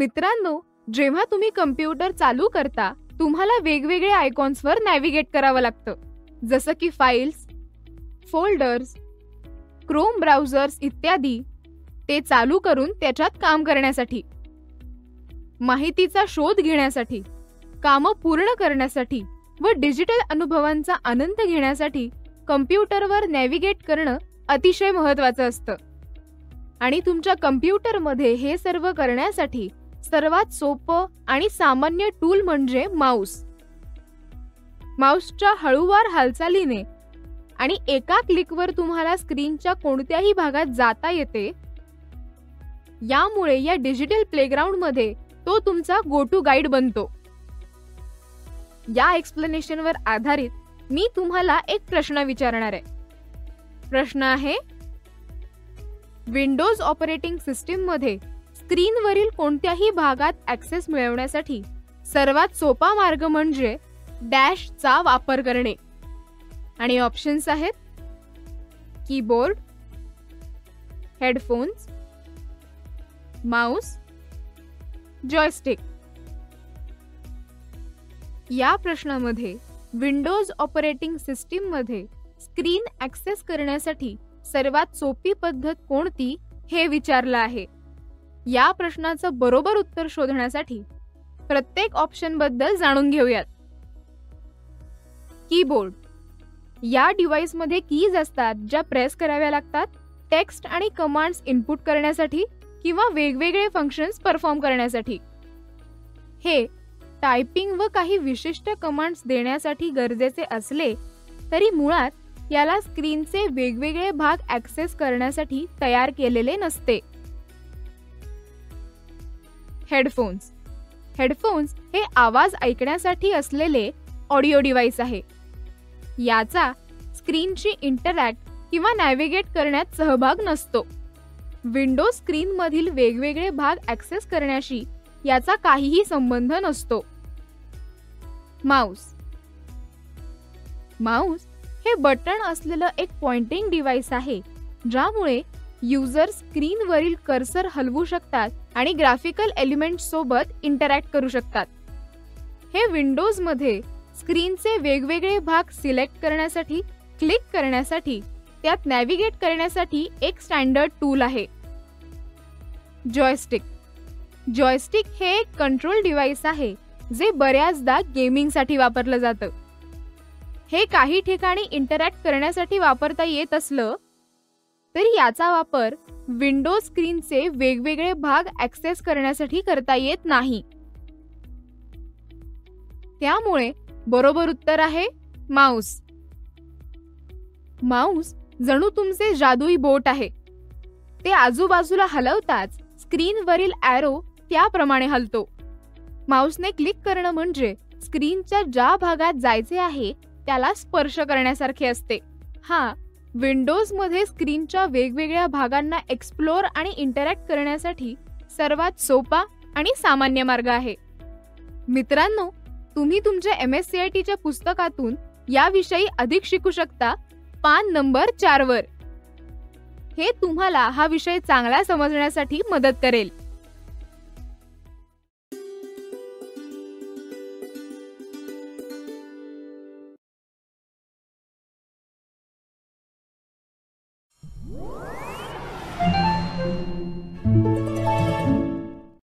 मित्रांनो, जेव्हा तुम्ही कम्प्युटर चालू करता तुम्हाला वेगवेगळे आयकॉन्सवर नॅव्हिगेट करावं लागतं, जसं की फाइल्स, फोल्डर्स, क्रोम ब्राउझर्स इत्यादी. ते चालू करून त्याच्यात काम करण्यासाठी, माहितीचा शोध घेण्यासाठी, कामं पूर्ण करण्यासाठी व डिजिटल अनुभवांचा आनंद घेण्यासाठी कम्प्युटरवर नॅव्हिगेट करणं अतिशय महत्त्वाचं असतं. आणि तुमच्या कम्प्युटरमध्ये हे सर्व करण्यासाठी सर्वात सोपं आणि सामान्य टूल म्हणजे माऊस. माऊसच्या हळूवार हालचालीने आणि एका क्लिकवर तुम्हाला स्क्रीनच्या कोणत्याही भागात जाता येते. यामुळे या डिजिटल प्लेग्राऊंडमध्ये तो तुमचा गो टू गाईड बनतो. या एक्सप्लेनेशनवर आधारित मी तुम्हाला एक प्रश्न विचारणार आहे. प्रश्न आहे, विंडोज ऑपरेटिंग सिस्टीम मध्ये स्क्रीनवरील कोणत्याही भागात ॲक्सेस मिळवण्यासाठी सर्वात सोपा मार्ग म्हणजे डॅशचा वापर करणे. आणि ऑप्शन्स आहेत कीबोर्ड, हेडफोन्स, माऊस, जॉयस्टिक. या प्रश्नामध्ये विंडोज ऑपरेटिंग सिस्टीम मध्ये स्क्रीन ॲक्सेस करण्यासाठी सर्वात सोपी पद्धत कोणती हे विचारलं आहे. या प्रश्नाचं बरोबर उत्तर शोधण्यासाठी प्रत्येक ऑप्शन बद्दल जाणून घेऊयात. कीबोर्ड. या डिव्हाइसमध्ये कीज असतात ज्या प्रेस कराव्या लागतात टेक्स्ट आणि कमांड्स इनपुट करण्यासाठी किंवा वेगवेगळे फंक्शन्स परफॉर्म करण्यासाठी. हे टायपिंग व काही विशिष्ट कमांड्स देण्यासाठी गरजेचे असले तरी मुळात याला स्क्रीनचे वेगवेगळे भाग ॲक्सेस करण्यासाठी तयार केलेले नसते. हेडफोन्स. हेडफोन्स हे आवाज ऐकण्यासाठी असलेले ऑडिओ डिव्हाइस आहे. याचा स्क्रीनशी इंटरॅक्ट किंवा नॅव्हिगेट करण्यात सहभाग नसतो. विंडोज स्क्रीनमधील वेगवेगळे भाग ॲक्सेस करण्याशी याचा काहीही संबंध नसतो. माऊस. माऊस हे बटण असलेलं एक पॉइंटिंग डिव्हाइस आहे ज्यामुळे युजर स्क्रीनवरील कर्सर हलवू शकतात आणि ग्राफिकल एलिमेंट्स सोबत इंटरॅक्ट करू शकतात. हे विंडोजमध्ये स्क्रीनचे वेगवेगळे भाग सिलेक्ट करण्यासाठी, क्लिक करण्यासाठी, त्यात नॅव्हिगेट करण्यासाठी एक स्टँडर्ड टूल आहे. जॉयस्टिक. जॉयस्टिक हे एक कंट्रोल डिव्हाइस आहे जे बऱ्याचदा गेमिंगसाठी वापरलं जातं. हे काही ठिकाणी इंटरॅक्ट करण्यासाठी वापरता येत असलं तरी याचा वापर विंडोज स्क्रीनचे वेगवेगळे भाग ॲक्सेस करण्यासाठी करता येत नाही. त्यामुळे बरोबर उत्तर आहे माऊस. माऊस जणू तुमचे जादुई बोट आहे. ते आजूबाजूला हलवताच स्क्रीनवरील ॲरो त्याप्रमाणे हलतो. माऊसने क्लिक करणं म्हणजे स्क्रीनच्या ज्या भागात जायचे आहे त्याला स्पर्श करण्यासारखे असते. हा विंडोजमध्ये स्क्रीनच्या वेगवेगळ्या भागांना एक्सप्लोर आणि इंटरॅक्ट करण्यासाठी सर्वात सोपा आणि सामान्य मार्ग आहे. मित्रांनो, तुम्ही तुमच्या MSCITच्या पुस्तकातून याविषयी अधिक शिकू शकता पान नंबर 4 वर. हे तुम्हाला हा विषय चांगला समजण्यासाठी मदत करेल.